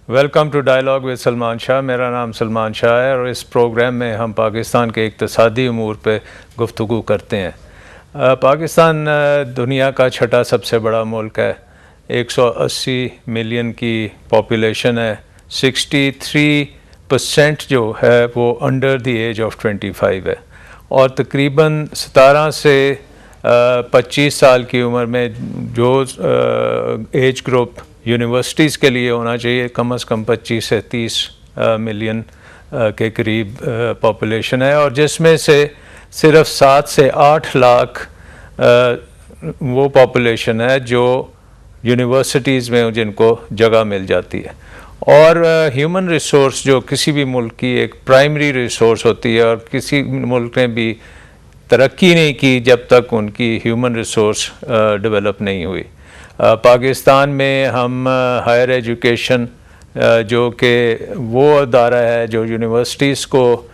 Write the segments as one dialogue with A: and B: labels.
A: Welcome to dialogue with Salman Shah. मेरा नाम सलमान शाह है और इस प्रोग्राम में हम पाकिस्तान के इक़्तिसादी अमूर पे गुफ्तगू करते हैं। पाकिस्तान दुनिया का छठा सबसे बड़ा मुल्क है। 180 मिलियन की पॉपुलेशन है। 63% जो है वो अंडर द एज ऑफ 25 है और तकरीबन 17 से 25 साल की उम्र में जो एज ग्रुप यूनिवर्सिटीज़ के लिए होना चाहिए, कम से कम 25 से 30 मिलियन के करीब पॉपुलेशन है और जिसमें से सिर्फ 7 से 8 लाख वो पॉपुलेशन है जो यूनिवर्सिटीज़ में जिनको जगह मिल जाती है। और ह्यूमन रिसोर्स जो किसी भी मुल्क की एक प्राइमरी रिसोर्स होती है और किसी मुल्क ने भी तरक्की नहीं की जब तक उनकी ह्यूमन रिसोर्स डेवलप नहीं हुई। पाकिस्तान में हम हायर एजुकेशन जो कि वो अदारा है जो यूनिवर्सिटीज़ को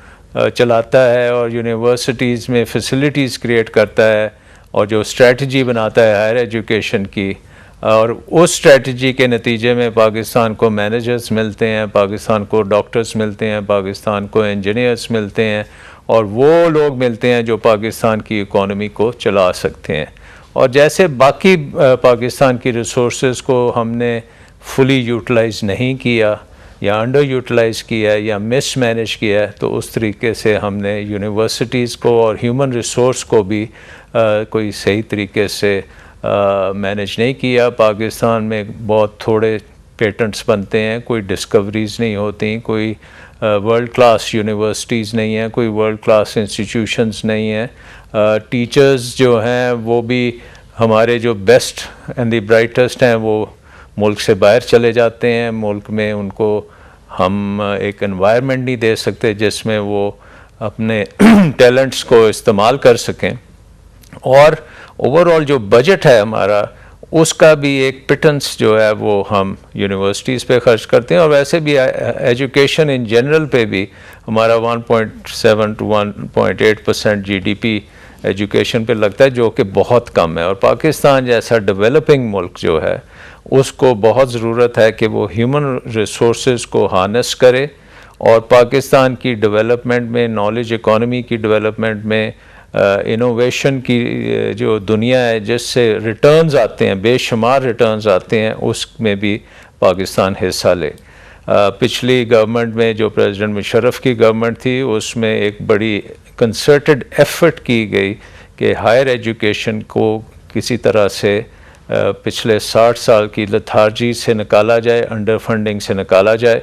A: चलाता है और यूनिवर्सिटीज़ में फैसिलिटीज़ क्रिएट करता है और जो स्ट्रेटजी बनाता है हायर एजुकेशन की, और उस स्ट्रेटजी के नतीजे में पाकिस्तान को मैनेजर्स मिलते हैं, पाकिस्तान को डॉक्टर्स मिलते हैं, पाकिस्तान को इंजीनियर्स मिलते हैं और वो लोग मिलते हैं जो पाकिस्तान की इकॉनमी को चला सकते हैं। और जैसे बाकी पाकिस्तान की रिसोर्सेज को हमने फुली यूटिलाइज नहीं किया या अंडर यूटिलाइज किया या मिस मैनेज किया है, तो उस तरीके से हमने यूनिवर्सिटीज़ को और ह्यूमन रिसोर्स को भी कोई सही तरीके से मैनेज नहीं किया। पाकिस्तान में बहुत थोड़े पेटेंट्स बनते हैं, कोई डिस्कवरीज़ नहीं होती, कोई वर्ल्ड क्लास यूनिवर्सिटीज़ नहीं हैं, कोई वर्ल्ड क्लास इंस्टीट्यूशंस नहीं हैं। टीचर्स जो हैं वो भी हमारे जो बेस्ट एंड द ब्राइटेस्ट हैं वो मुल्क से बाहर चले जाते हैं। मुल्क में उनको हम एक एनवायरनमेंट नहीं दे सकते जिसमें वो अपने टैलेंट्स को इस्तेमाल कर सकें। और ओवरऑल जो बजट है हमारा, उसका भी एक पिटेंस जो है वो हम यूनिवर्सिटीज़ पे खर्च करते हैं और वैसे भी एजुकेशन इन जनरल पे भी हमारा 1.7 to 1.8% GDP एजुकेशन पे लगता है, जो कि बहुत कम है। और पाकिस्तान जैसा डेवलपिंग मुल्क जो है उसको बहुत ज़रूरत है कि वो ह्यूमन रिसोर्सेज को हार्नेस करे और पाकिस्तान की डेवलपमेंट में, नॉलेज इकॉनमी की डेवलपमेंट में, इनोवेशन की जो दुनिया है जिससे रिटर्न्स आते हैं, बेशुमार रिटर्न्स आते हैं, उसमें भी पाकिस्तान हिस्सा ले। पिछली गवर्नमेंट में जो प्रेसिडेंट मुशर्रफ की गवर्नमेंट थी उसमें एक बड़ी कंसर्टेड एफर्ट की गई कि हायर एजुकेशन को किसी तरह से पिछले 60 साल की लथार्जी से निकाला जाए, अंडर फंडिंग से निकाला जाए।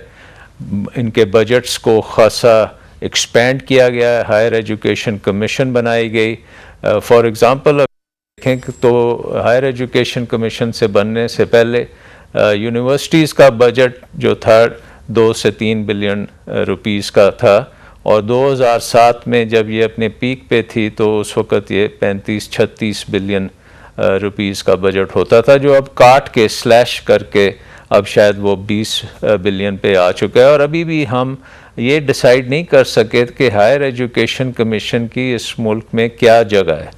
A: इनके बजट्स को खासा एक्सपेंड किया गया है, हायर एजुकेशन कमीशन बनाई गई। फॉर एग्ज़ाम्पल देखें तो हायर एजुकेशन कमीशन से बनने से पहले यूनिवर्सिटीज़ का बजट जो था 2 से 3 बिलियन रुपीस का था और 2007 में जब ये अपने पीक पे थी तो उस वक़्त ये 35-36 बिलियन रुपीस का बजट होता था, जो अब काट के स्लैश करके अब शायद वो 20 बिलियन पे आ चुका है। और अभी भी हम ये डिसाइड नहीं कर सके कि हायर एजुकेशन कमीशन की इस मुल्क में क्या जगह है।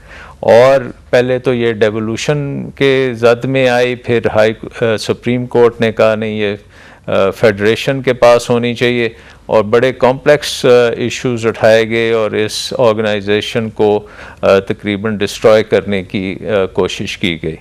A: और पहले तो ये डेवोल्यूशन के जद में आई, फिर सुप्रीम कोर्ट ने कहा नहीं, ये फेडरेशन के पास होनी चाहिए और बड़े कॉम्प्लेक्स इश्यूज उठाए गए और इस ऑर्गेनाइजेशन को तकरीबन डिस्ट्रॉय करने की कोशिश की गई।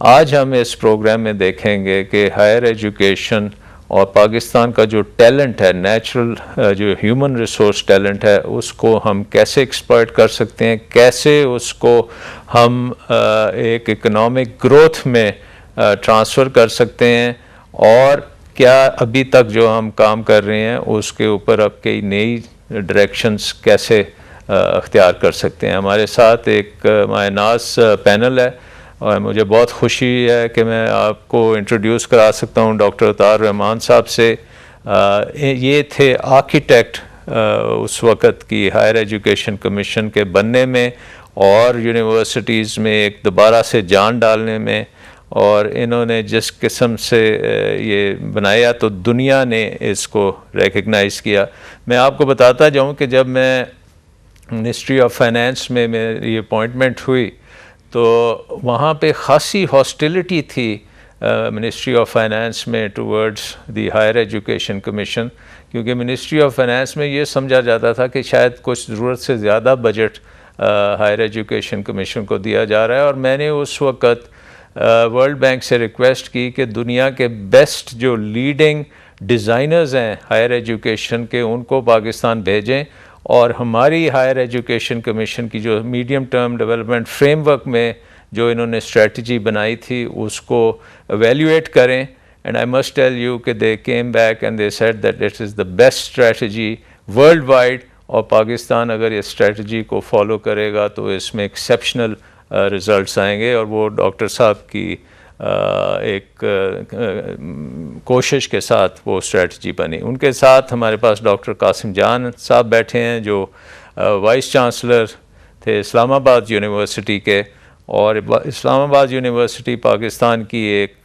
A: आज हम इस प्रोग्राम में देखेंगे कि हायर एजुकेशन और पाकिस्तान का जो टैलेंट है, नेचुरल जो ह्यूमन रिसोर्स टैलेंट है, उसको हम कैसे एक्सप्लॉइट कर सकते हैं, कैसे उसको हम एक इकोनॉमिक ग्रोथ में ट्रांसफ़र कर सकते हैं और क्या अभी तक जो हम काम कर रहे हैं उसके ऊपर अब कई नई डायरेक्शंस कैसे अख्तियार कर सकते हैं। हमारे साथ एक मायनाज पैनल है और मुझे बहुत खुशी है कि मैं आपको इंट्रोड्यूस करा सकता हूं डॉक्टर अतार रहमान साहब से। ये थे आर्किटेक्ट उस वक़्त की हायर एजुकेशन कमीशन के बनने में और यूनिवर्सिटीज़ में एक दोबारा से जान डालने में, और इन्होंने जिस किस्म से ये बनाया तो दुनिया ने इसको रिकग्नाइज़ किया। मैं आपको बताता जाऊं कि जब मैं मिनिस्ट्री ऑफ फाइनेंस में मेरी अपॉइंटमेंट हुई तो वहाँ पे ख़ासी हॉस्टिलिटी थी मिनिस्ट्री ऑफ फाइनेंस में towards the higher education commission, क्योंकि मिनिस्ट्री ऑफ फाइनेंस में ये समझा जाता था कि शायद कुछ ज़रूरत से ज़्यादा बजट हायर एजुकेशन कमीशन को दिया जा रहा है। और मैंने उस वक़्त वर्ल्ड बैंक से रिक्वेस्ट की कि दुनिया के बेस्ट जो लीडिंग डिज़ाइनर्स हैं हायर एजुकेशन के, उनको पाकिस्तान भेजें और हमारी हायर एजुकेशन कमीशन की जो मीडियम टर्म डेवलपमेंट फ्रेमवर्क में जो इन्होंने स्ट्रेटजी बनाई थी उसको एवेल्यूएट करें। And I must tell you कि they came back and they said that it is the best strategy world wide, और पाकिस्तान अगर ये स्ट्रेटजी को फॉलो करेगा तो इसमें एक्सेप्शनल रिज़ल्ट्स आएंगे। और वो डॉक्टर साहब की एक कोशिश के साथ वो स्ट्रेटजी बनी। उनके साथ हमारे पास डॉक्टर कासिम जान साहब बैठे हैं जो वाइस चांसलर थे इस्लामाबाद यूनिवर्सिटी के, और इस्लामाबाद यूनिवर्सिटी पाकिस्तान की एक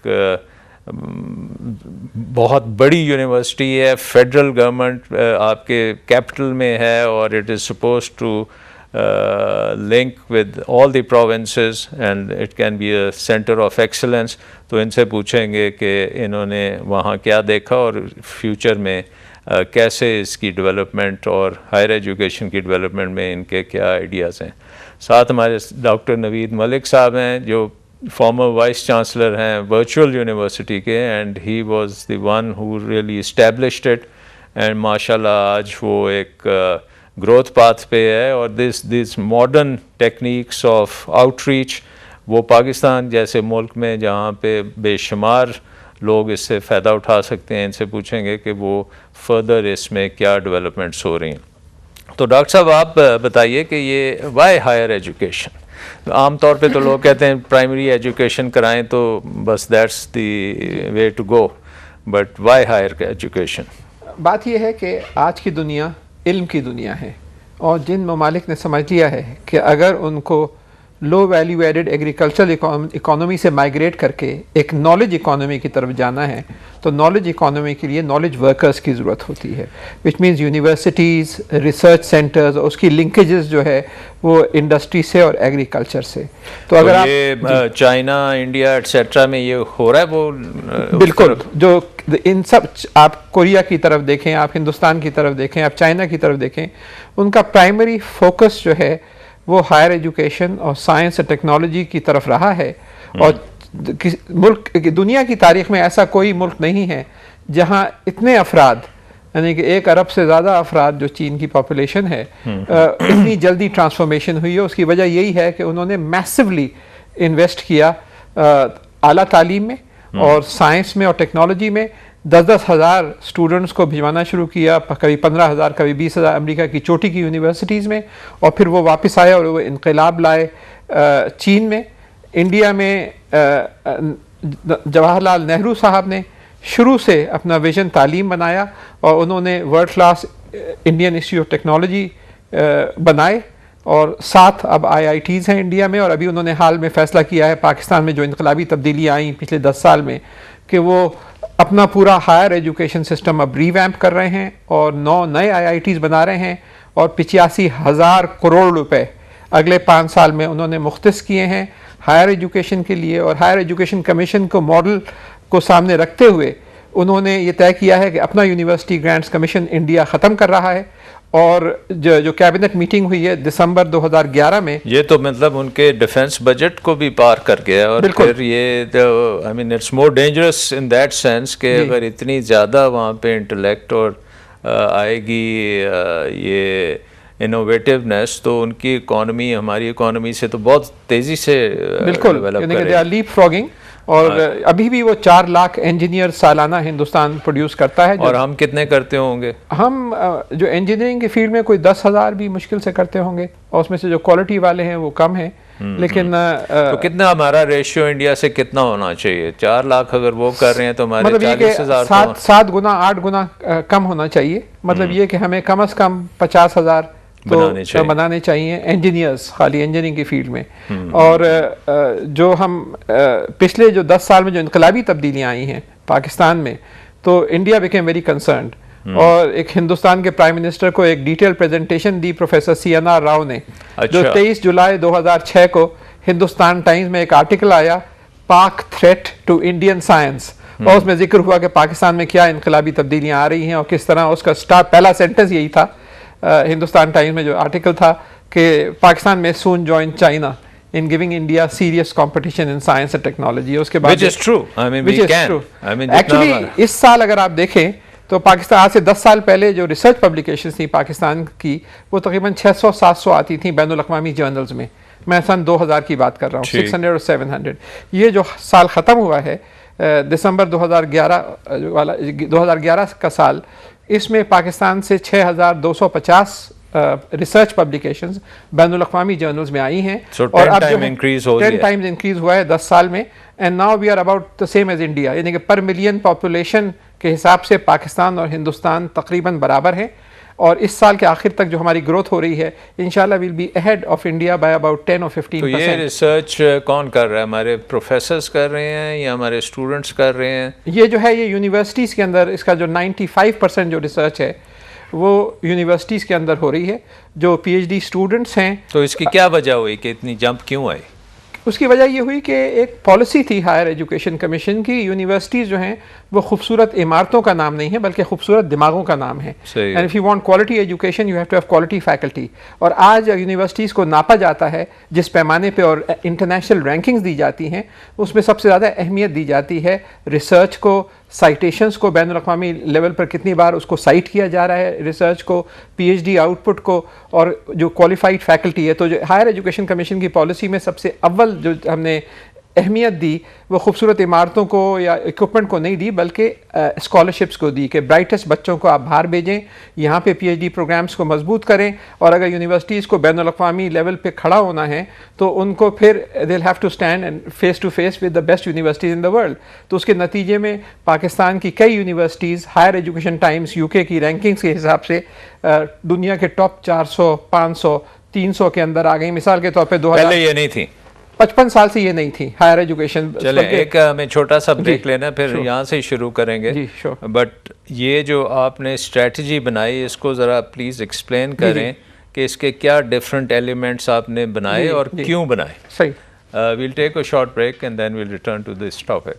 A: बहुत बड़ी यूनिवर्सिटी है, फेडरल गवर्नमेंट आपके कैपिटल में है, और it is suppose to link with all the provinces and it can be a centre of excellence. तो इनसे पूछेंगे कि इन्होंने वहाँ क्या देखा और फ्यूचर में कैसे इसकी डेवलपमेंट और हायर एजुकेशन की डेवलपमेंट में इनके क्या आइडियाज़ हैं। साथ हमारे डॉक्टर नवीद मलिक साहब हैं जो फॉर्मर वाइस चांसलर हैं वर्चुअल यूनिवर्सिटी के, and he was the one who really established it, and माशाल्लाह आज वो एक ग्रोथ पाथ पे है। और this modern techniques of outreach वो पाकिस्तान जैसे मुल्क में जहाँ पे बेशुमार लोग इससे फ़ायदा उठा सकते हैं, इनसे पूछेंगे कि वो फर्दर इसमें क्या डेवलपमेंट्स हो रही हैं। तो डॉक्टर साहब आप बताइए कि ये वाई हायर एजुकेशन, आम तौर पे तो लोग कहते हैं प्राइमरी एजुकेशन कराएं तो बस that's the way to go, but why higher education?
B: बात यह है कि आज की दुनिया इल्म की दुनिया है, और जिन ममालिक ने समझ लिया है कि अगर उनको low value added agricultural economy से माइग्रेट करके एक नॉलेज इकोनॉमी की तरफ जाना है, तो नॉलेज इकोनॉमी के लिए नॉलेज वर्कर्स की ज़रूरत होती है, which means universities, research centres, और उसकी लिंकेजेस जो है वो इंडस्ट्री से और एग्रीकल्चर से। तो अगर
A: ये चाइना, इंडिया एटसेट्रा में ये हो रहा है वो
B: बिल्कुल, जो इन सब, आप कोरिया की तरफ देखें, आप हिंदुस्तान की तरफ देखें, आप चाइना की तरफ देखें, उनका प्राइमरी फोकस जो है वो हायर एजुकेशन और साइंस और टेक्नोलॉजी की तरफ रहा है। और मुल्क, दुनिया की तारीख में ऐसा कोई मुल्क नहीं है जहां इतने अफराद, यानी कि 1 अरब से ज़्यादा अफराद जो चीन की पॉपुलेशन है, इतनी जल्दी ट्रांसफॉर्मेशन हुई है। उसकी वजह यही है कि उन्होंने मैसिवली इन्वेस्ट किया आला तालीम में और साइंस में और टेक्नोलॉजी में। 10-10 हज़ार स्टूडेंट्स को भिजवाना शुरू किया, कभी 15,000 कभी 20,000 अमेरिका की चोटी की यूनिवर्सिटीज़ में, और फिर वो वापस आए और वो इनकलाब लाए चीन में। इंडिया में जवाहरलाल नेहरू साहब ने शुरू से अपना विजन तालीम बनाया और उन्होंने world class Indian institute of technology बनाए, और 7 अब IITs हैं इंडिया में। और अभी उन्होंने हाल में फ़ैसला किया है पाकिस्तान में जो इनकलाबी तब्दीलियाँ आई पिछले 10 साल में, कि वो अपना पूरा हायर एजुकेशन सिस्टम अब रीवैम्प कर रहे हैं और 9 नए IITs बना रहे हैं, और 85,000 करोड़ रुपए अगले 5 साल में उन्होंने मुख्तस किए हैं हायर एजुकेशन के लिए। और हायर एजुकेशन कमीशन को मॉडल को सामने रखते हुए उन्होंने ये तय किया है कि अपना यूनिवर्सिटी ग्रांट्स कमीशन इंडिया ख़त्म कर रहा है। और जो कैबिनेट मीटिंग हुई है दिसंबर 2011 में,
A: ये तो मतलब उनके डिफेंस बजट को भी पार कर गया। और फिर ये I mean it's more dangerous in that sense कि अगर इतनी ज़्यादा वहाँ पे इंटेलेक्ट और आएगी ये इनोवेटिवनेस, तो उनकी इकॉनमी हमारी इकॉनमी से तो बहुत तेज़ी से
B: बिल्कुल, यानी कि दे आर लीप फ्रॉगिंग। और अभी भी वो 4 लाख इंजीनियर सालाना हिंदुस्तान प्रोड्यूस करता है। और
A: हम कितने करते होंगे?
B: हम जो इंजीनियरिंग की फील्ड में कोई 10,000 भी मुश्किल से करते होंगे, और उसमें से जो क्वालिटी वाले हैं वो कम है। लेकिन
A: तो कितना हमारा रेशियो इंडिया से कितना होना चाहिए? 4 लाख अगर वो कर रहे हैं तो हमारे
B: मतलब
A: 40,000
B: 7 गुना 8 गुना कम होना चाहिए। मतलब ये कि हमें कम से कम 50,000 तो बनाने चाहिए इंजीनियर्स, खाली इंजीनियरिंग की फील्ड में। और जो हम पिछले जो 10 साल में जो इनकलाबी तब्दीलियां आई हैं पाकिस्तान में, तो इंडिया बिकेम वेरी कंसर्न्ड। और एक हिंदुस्तान के प्राइम मिनिस्टर को एक डिटेल प्रेजेंटेशन दी प्रोफेसर CNR राव ने। जो 23 जुलाई 2006 को हिंदुस्तान टाइम्स में एक आर्टिकल आया पाक थ्रेट टू इंडियन साइंस, और उसमें जिक्र हुआ कि पाकिस्तान में क्या इनकलाबी तब्दीलियां आ रही हैं और किस तरह उसका स्टार्ट, पहला सेंटेंस यही था हिंदुस्तान टाइम्स में जो आर्टिकल था कि पाकिस्तान में soon join China in giving India serious competition in science and technology. उसके बाद
A: which is true. I mean,
B: which
A: we
B: is
A: can.
B: true.
A: I mean,
B: Actually, इस साल अगर आप देखें तो पाकिस्तान आज से 10 साल पहले जो रिसर्च पब्लिकेशंस थी पाकिस्तान की, वो तकरीबन 600-700 आती थी बैनुल अक़वामी जर्नल्स में। मैं सन 2000 की बात कर रहा हूँ, 600 और 700। ये जो साल ख़त्म हुआ है दिसंबर 2011 का साल, इसमें पाकिस्तान से 6250 रिसर्च पब्लिकेशंस बैनुल अक़वामी जर्नल्स में आई हैं।
A: So
B: और
A: 10
B: अब जो
A: time
B: है
A: increase हो
B: 10 टाइम्स इंक्रीज हुआ है 10 साल में। And now we are about the same as India, यानी कि पर मिलियन पॉपुलेशन के हिसाब से पाकिस्तान और हिंदुस्तान तकरीबन बराबर हैं। और इस साल के आखिर तक जो हमारी ग्रोथ हो रही है, इंशाल्लाह will be ahead of India by about 10 और 15%।
A: तो ये रिसर्च कौन कर रहा है? हमारे प्रोफेसर्स कर रहे हैं या हमारे स्टूडेंट्स कर रहे हैं?
B: ये जो है ये यूनिवर्सिटीज़ के अंदर इसका जो 95% जो रिसर्च है वो यूनिवर्सिटीज़ के अंदर हो रही है। जो पीएचडी स्टूडेंट्स हैं,
A: तो इसकी क्या वजह हुई कि इतनी जंप क्यों आई?
B: उसकी वजह ये हुई कि एक पॉलिसी थी हायर एजुकेशन कमीशन की, यूनिवर्सिटीज़ जो हैं वो खूबसूरत इमारतों का नाम नहीं है बल्कि खूबसूरत दिमागों का नाम है। And if you want quality education you have to have quality faculty. और आज यूनिवर्सिटीज़ को नापा जाता है जिस पैमाने पे और इंटरनेशनल रैंकिंग्स दी जाती हैं, उसमें सबसे ज़्यादा अहमियत दी जाती है रिसर्च को, साइटेशंस को, बैनुल अक़वामी लेवल पर कितनी बार उसको साइट किया जा रहा है रिसर्च को, पीएचडी आउटपुट को, और जो क्वालिफाइड फैकल्टी है। तो जो हायर एजुकेशन कमीशन की पॉलिसी में सबसे अव्वल जो हमने अहमियत दी वो खूबसूरत इमारतों को या इक्विपमेंट को नहीं दी बल्कि स्कॉलरशिप्स को दी कि ब्राइटेस्ट बच्चों को आप बाहर भेजें, यहाँ पे पीएचडी प्रोग्राम्स को मजबूत करें, और अगर यूनिवर्सिटीज़ को बैनुल अक़वामी लेवल पे खड़ा होना है तो उनको फिर they will have to stand and face to face with the best universities in the world. तो उसके नतीजे में पाकिस्तान की कई universities higher education Times UK की रैंकिंग्स के हिसाब से दुनिया के टॉप 400, 500, 300 के अंदर आ गई। मिसाल के तौर पर 2000
A: पहले ये नहीं थी,
B: 55 साल से ये नहीं थी हायर एजुकेशन।
A: चले एक हमें छोटा सा ब्रेक लेना, फिर यहाँ से शुरू करेंगे।
B: जी, sure।
A: बट ये जो आपने स्ट्रेटजी बनाई इसको ज़रा प्लीज़ एक्सप्लेन करें कि इसके क्या डिफरेंट एलिमेंट्स आपने बनाए और क्यों बनाए।
B: सही।
A: We'll take a short break and then we'll return to this topic.